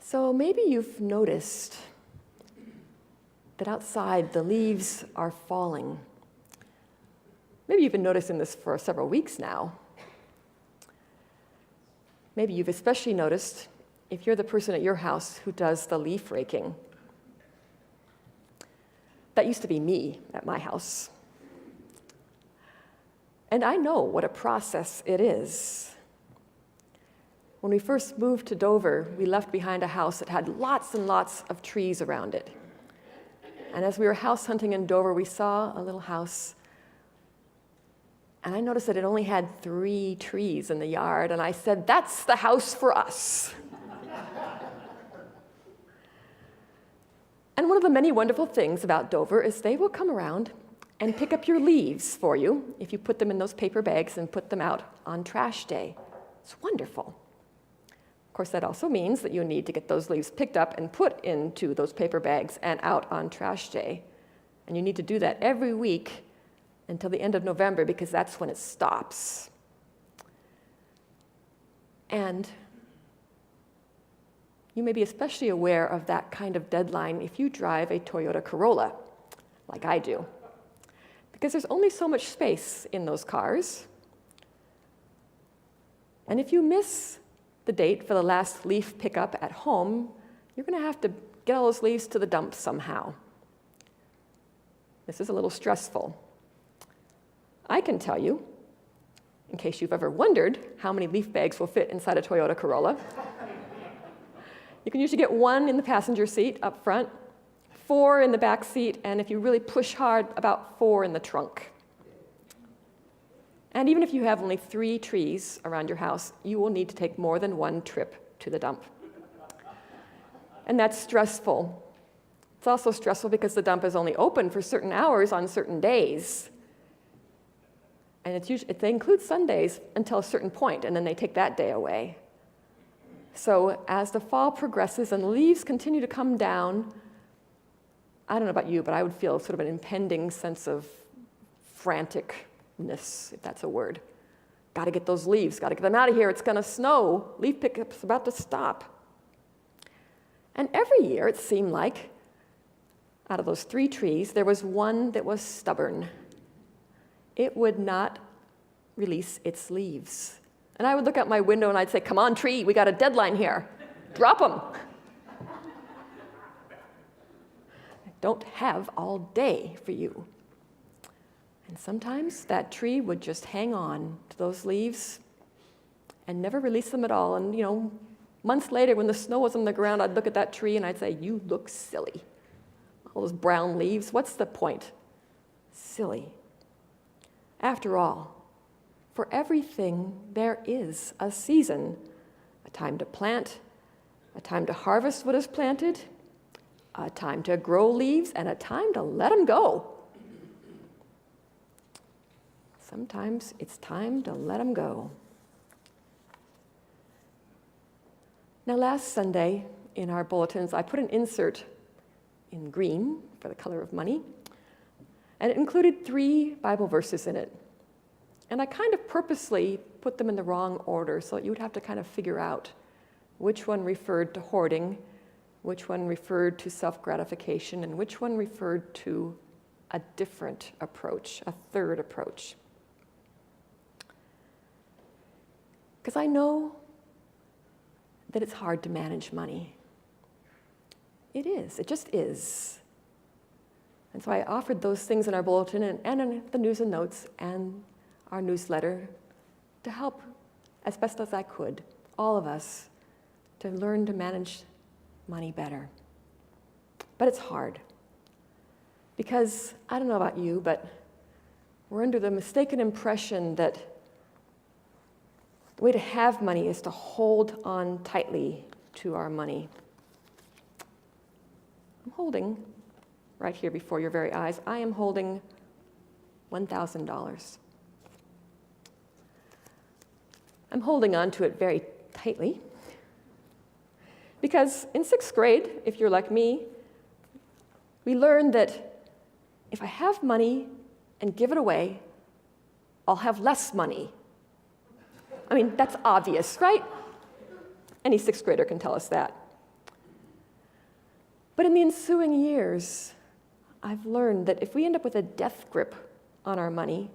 So maybe you've noticed that outside the leaves are falling. Maybe you've been noticing this for several weeks now. Maybe you've especially noticed if you're the person at your house who does the leaf raking. That used to be me at my house. And I know what a process it is. When we first moved to Dover, we left behind a house that had lots and lots of trees around it. And as we were house hunting in Dover, we saw a little house. And I noticed that it only had 3 trees in the yard. And I said, that's the house for us. And one of the many wonderful things about Dover is they will come around and pick up your leaves for you if you put them in those paper bags and put them out on trash day. It's wonderful. Of course, that also means that you need to get those leaves picked up and put into those paper bags and out on trash day. And you need to do that every week until the end of November, because that's when it stops. And you may be especially aware of that kind of deadline if you drive a Toyota Corolla, like I do. Because there's only so much space in those cars. And if you miss the date for the last leaf pickup at home, you're going to have to get all those leaves to the dump somehow. This is a little stressful. I can tell you, in case you've ever wondered how many leaf bags will fit inside a Toyota Corolla, you can usually get 1 in the passenger seat up front, 4 in the back seat, and if you really push hard, about 4 in the trunk. And even if you have only 3 trees around your house, you will need to take more than 1 trip to the dump. And that's stressful. It's also stressful because the dump is only open for certain hours on certain days. And they include Sundays until a certain point, and then they take that day away. So as the fall progresses and leaves continue to come down, I don't know about you, but I would feel sort of an impending sense of franticness, if that's a word. Got to get those leaves, got to get them out of here. It's going to snow. Leaf pickup's about to stop. And every year, it seemed like, out of those 3 trees, there was one that was stubborn. It would not release its leaves. And I would look out my window and I'd say, come on, tree, we got a deadline here. Drop them. I don't have all day for you. And sometimes that tree would just hang on to those leaves and never release them at all. And, months later, when the snow was on the ground, I'd look at that tree and I'd say, you look silly. All those brown leaves, what's the point? Silly. After all, for everything there is a season, a time to plant, a time to harvest what is planted, a time to grow leaves, and a time to let them go. Sometimes it's time to let them go. Now, last Sunday in our bulletins, I put an insert in green for the color of money, and it included 3 Bible verses in it. And I kind of purposely put them in the wrong order so that you would have to kind of figure out which one referred to hoarding, which one referred to self-gratification, and which one referred to a different approach, a third approach. Because I know that it's hard to manage money. It is. It just is. And so I offered those things in our bulletin and in the news and notes and our newsletter to help as best as I could, all of us, to learn to manage money better. But it's hard. Because, I don't know about you, but we're under the mistaken impression that the way to have money is to hold on tightly to our money. I'm holding, right here before your very eyes, I am holding $1,000. I'm holding on to it very tightly because in 6th grade, if you're like me, we learned that if I have money and give it away, I'll have less money. I mean, that's obvious, right? Any 6th grader can tell us that. But in the ensuing years, I've learned that if we end up with a death grip on our money,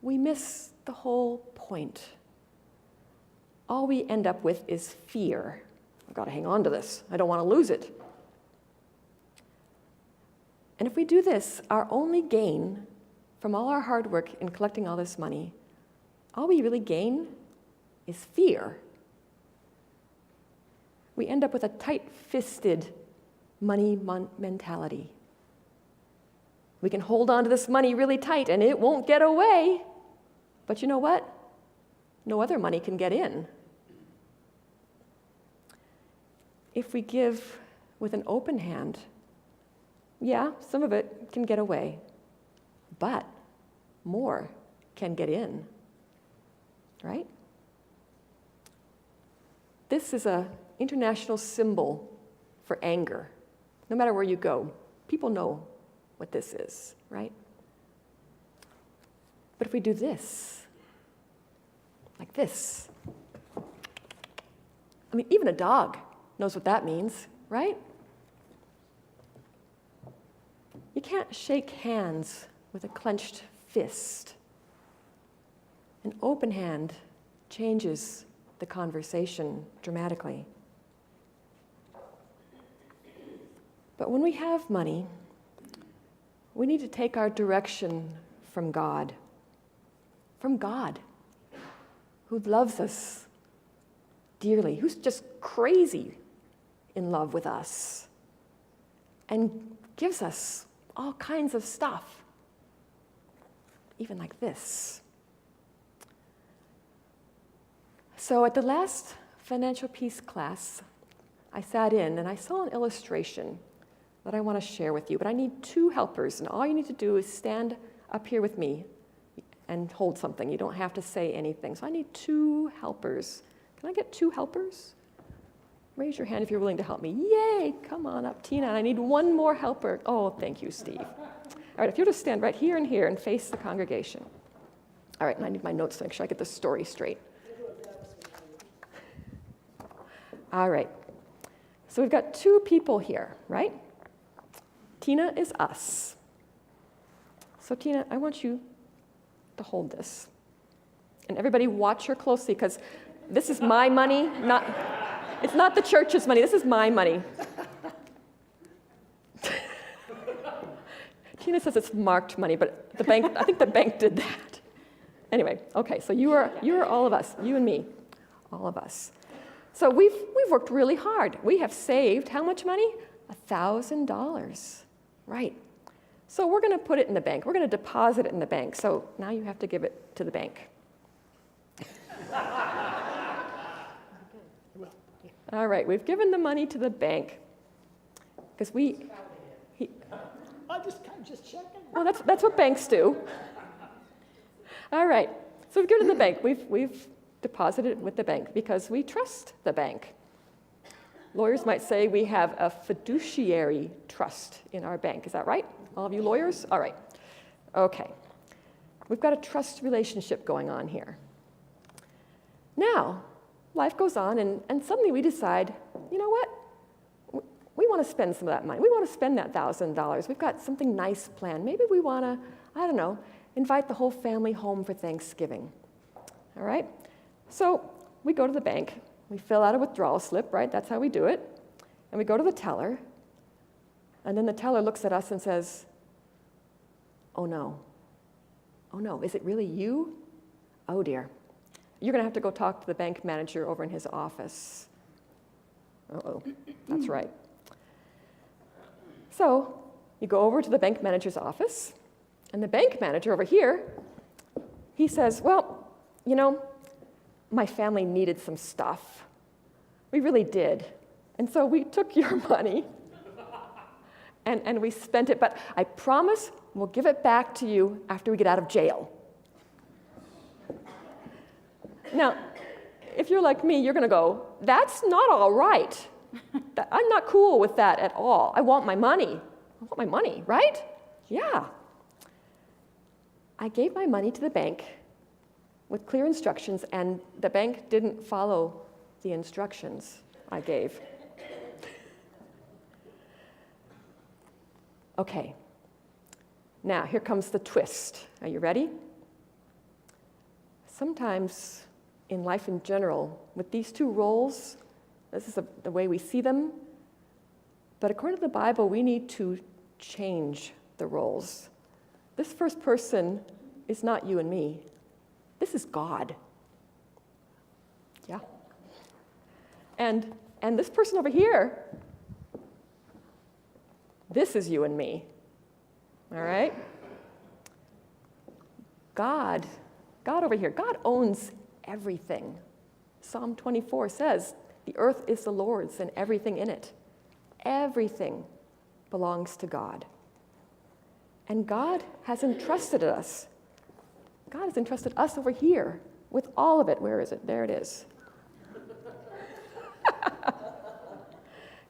we miss the whole point. All we end up with is fear. I've got to hang on to this. I don't want to lose it. And if we do this, our only gain from all our hard work in collecting all this money, all we really gain is fear. We end up with a tight-fisted money mentality. We can hold on to this money really tight and it won't get away. But you know what? No other money can get in. If we give with an open hand, yeah, some of it can get away, but more can get in, right? This is an international symbol for anger. No matter where you go, people know what this is, right? But if we do this, like this, I mean, even a dog knows what that means, right? You can't shake hands with a clenched fist. An open hand changes the conversation dramatically. But when we have money, we need to take our direction from God, who loves us dearly, who's just crazy in love with us, and gives us all kinds of stuff, even like this. So at the last financial peace class, I sat in and I saw an illustration that I want to share with you, but I need 2 helpers, and all you need to do is stand up here with me and hold something. You don't have to say anything. So I need 2 helpers. Can I get 2 helpers? Raise your hand if you're willing to help me. Yay, come on up, Tina. I need 1 more helper. Oh, thank you, Steve. All right, if you'll just stand right here and here and face the congregation. All right, and I need my notes to make sure I get the story straight. All right, so we've got 2 people here, right? Tina is us. So Tina, I want you to hold this. And everybody watch her closely, because this is my money, it's not the church's money, this is my money. Tina says it's marked money, but the bank, I think the bank did that. Anyway, okay, so you are all of us, you and me, all of us. So we've worked really hard. We have saved how much money? $1,000, right. So we're gonna put it in the bank. We're gonna deposit it in the bank. So now you have to give it to the bank. All right, we've given the money to the bank because I'm just checking. well, that's what banks do. All right, so we've given it to the bank. We've deposited it with the bank because we trust the bank. Lawyers might say we have a fiduciary trust in our bank. Is that right? All of you lawyers? All right. Okay. We've got a trust relationship going on here. Now, life goes on, and suddenly we decide, you know what? We want to spend some of that money. We want to spend that $1,000. We've got something nice planned. Maybe we want to, I don't know, invite the whole family home for Thanksgiving. All right? So we go to the bank. We fill out a withdrawal slip, right? That's how we do it. And we go to the teller. And then the teller looks at us and says, oh no, is it really you? Oh dear. You're going to have to go talk to the bank manager over in his office. Uh-oh, that's right. So you go over to the bank manager's office, and the bank manager over here, he says, well, you know, my family needed some stuff. We really did. And so we took your money and we spent it, but I promise we'll give it back to you after we get out of jail. Now, if you're like me, you're going to go, that's not all right. I'm not cool with that at all. I want my money. I want my money, right? Yeah. I gave my money to the bank with clear instructions, and the bank didn't follow the instructions I gave. Okay. Now, here comes the twist. Are you ready? Sometimes in life in general, with these two roles, this is the way we see them, but according to the Bible, we need to change the roles. This first person is not you and me. This is God. Yeah. And this person over here, this is you and me. All right? God over here, God owns everything. Psalm 24 says, the earth is the Lord's and everything in it. Everything belongs to God. And God has entrusted us. God has entrusted us over here with all of it. Where is it? There it is.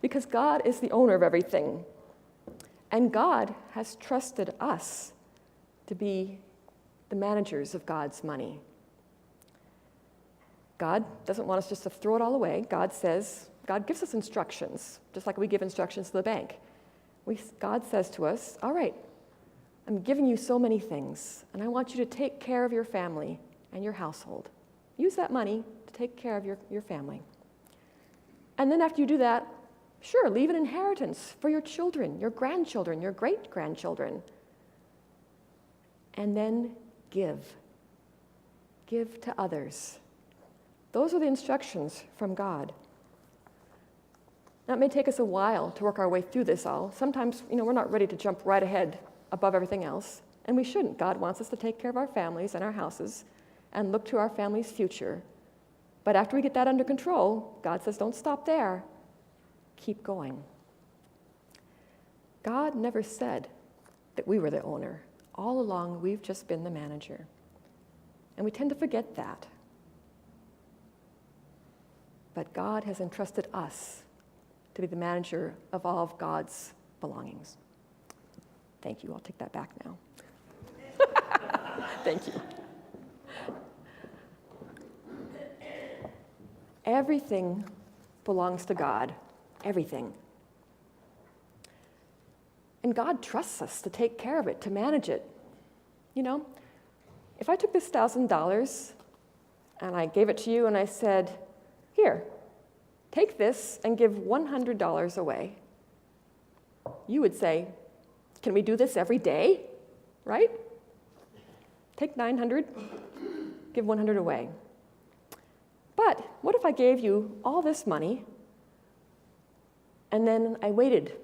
Because God is the owner of everything. And God has trusted us to be the managers of God's money. God doesn't want us just to throw it all away. God gives us instructions, just like we give instructions to the bank. God says to us, all right, I'm giving you so many things, and I want you to take care of your family and your household. Use that money to take care of your family. And then after you do that, sure, leave an inheritance for your children, your grandchildren, your great-grandchildren. And then give. Give to others. Those are the instructions from God. Now, it may take us a while to work our way through this all. Sometimes, we're not ready to jump right ahead above everything else, and we shouldn't. God wants us to take care of our families and our houses and look to our family's future. But after we get that under control, God says, don't stop there. Keep going. God never said that we were the owner. All along, we've just been the manager. And we tend to forget that. But God has entrusted us to be the manager of all of God's belongings. Thank you. I'll take that back now. Thank you. Everything belongs to God. Everything. And God trusts us to take care of it, to manage it. If I took this $1,000 and I gave it to you and I said, here, take this and give $100 away, you would say, can we do this every day? Right? Take 900, give 100 away. But what if I gave you all this money and then I waited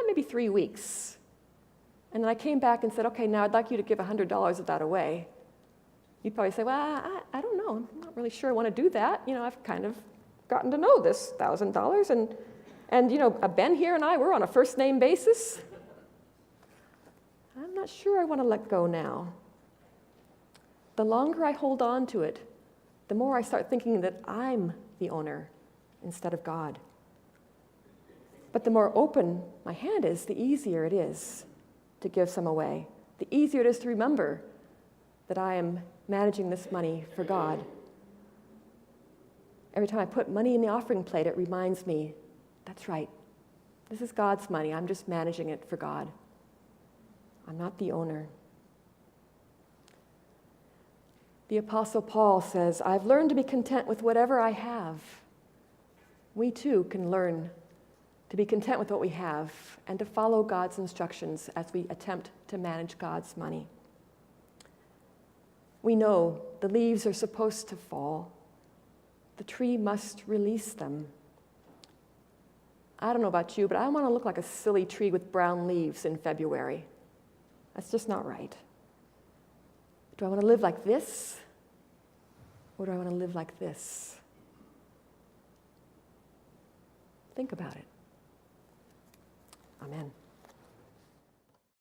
maybe 3 weeks, and then I came back and said, okay, now I'd like you to give $100 of that away. You'd probably say, well, I don't know. I'm not really sure I want to do that. I've kind of gotten to know this $1,000, and Ben here and I, we're on a first name basis. I'm not sure I want to let go now. The longer I hold on to it, the more I start thinking that I'm the owner instead of God. But the more open my hand is, the easier it is to give some away. The easier it is to remember that I am managing this money for God. Every time I put money in the offering plate, it reminds me, that's right, this is God's money. I'm just managing it for God. I'm not the owner. The Apostle Paul says, I've learned to be content with whatever I have. We too can learn to be content with what we have and to follow God's instructions as we attempt to manage God's money. We know the leaves are supposed to fall. The tree must release them. I don't know about you, but I don't want to look like a silly tree with brown leaves in February. That's just not right. Do I want to live like this? Or do I want to live like this? Think about it. Amen.